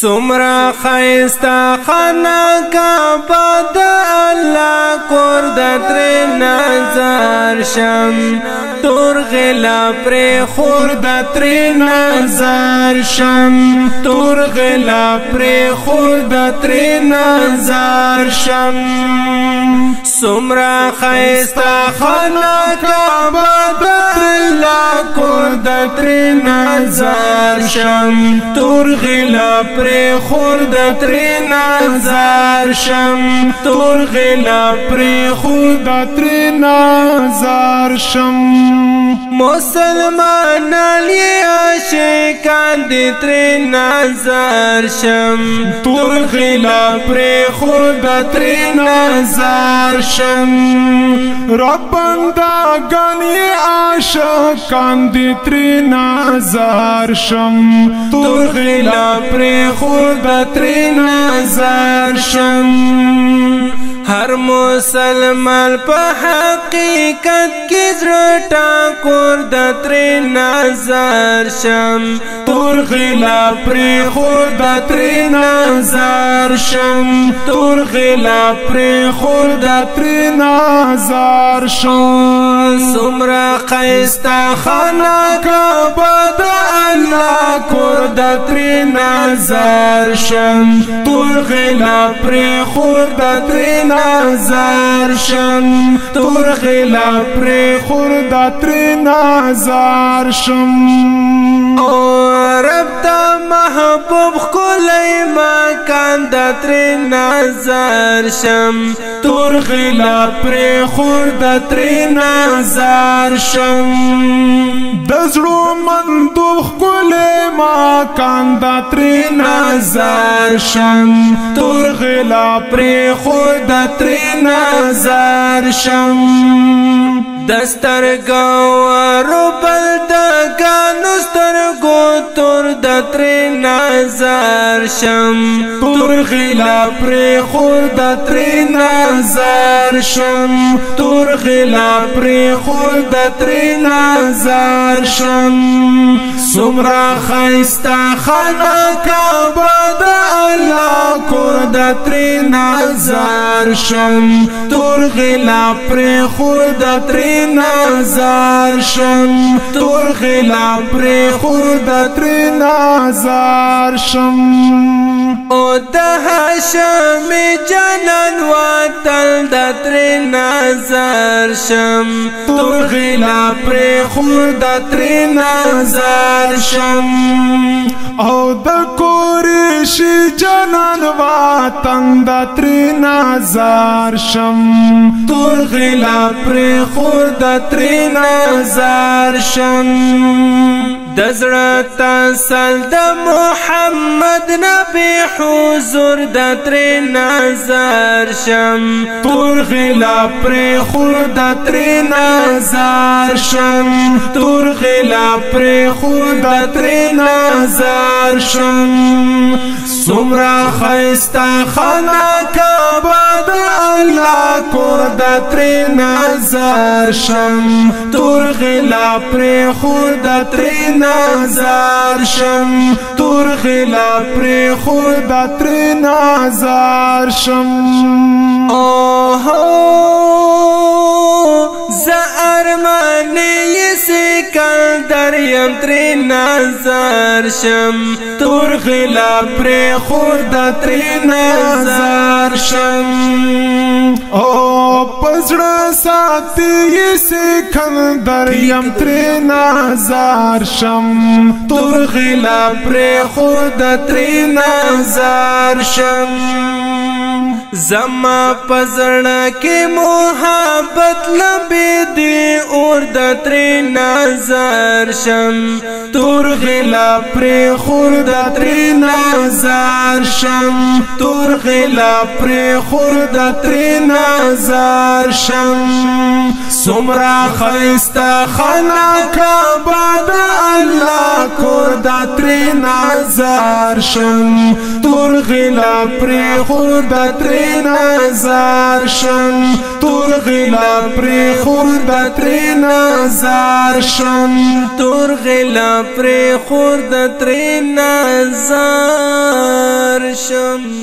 سمرا خیستا خانا کعبہ دا اللہ کور دا تر نظر شم تور غلا پر خور دا تر نظر شم تور غلا پر خور دا تر نظر شم سمرا خیستا خانا کعبہ دا اللہ کور دا تر نظر شم تور غلا پر خورد تر نظر شم تور غلا پر خورد تر نظر شم مسلمان علی عاشقان دی تر نظر شم تور غلا پر خورد تر نظر شم ربندا گانی عاشقان دی تر نظر شم تور غلا پر خود تر نظر شم ہر مسلمان پا حقیقت کی زرٹا کورد تر نظر شم تور غلا پر خود تر نظر شم تور غلا پر خود تر نظر شم سمرا خیستا خانا کعبہ دا اللہ کورد تر نظر شم تور غلا پر خود تر نظر شم تور غلا پر خود تر نظر شم رب تا محبوب خلی مکان دا تر نظر شم تور غلا پر خود تر نظر شم دزرو مندوب خلی مکان دا تر نظر شم تور غلا پر خود تر نظر شم دستر گوارو بلدگانو سترگو تور تر نظر شم تور غلا پر خود تر نظر شم تور غلا پر خود تر نظر شم سمرا خیستا خانا کعبہ دا اللہ کورد تر نظر شم تور غلا پر خود تر نظر شم تور غلا پر خود تر نظر شم او دا هاشم جانان وطن دا تر نظر شم تور غلا پر خود تر نظر شم او دا قریش جانان وطن دا تر نظر شم تور غلا پر خود تر نظر شم دزړه تسل د محمد نبی حضور د تر نظر شم تور غلا پر خود تر نظر شم تور غلا پر خود تر نظر شم سمرا خیستا خانا کعبہ دا اللہ کورد تر نظر شم تور غلا پر خود تر نظر شم تور غلا پر خود تر نظر شم زارمانی سکندر یم تر نظر شم تور غلا پر خود تر نظر شم او پزړه ساتي سکندر یم تر نظر شم تور غلا پر خود تر نظر شم زما پزړه کې محبت لبې دی اور د تر نظر شم تور غلا پر خود تر نظر شم تور غلا پر خود تر نظر شم سمرا خیستا خانا کعبہ دا اللہ کورد تر نظر شم تور غلا پر خود تر نظر شم تور غلا پر خود تر نظر شم تور غلا پر خود تر نظر شم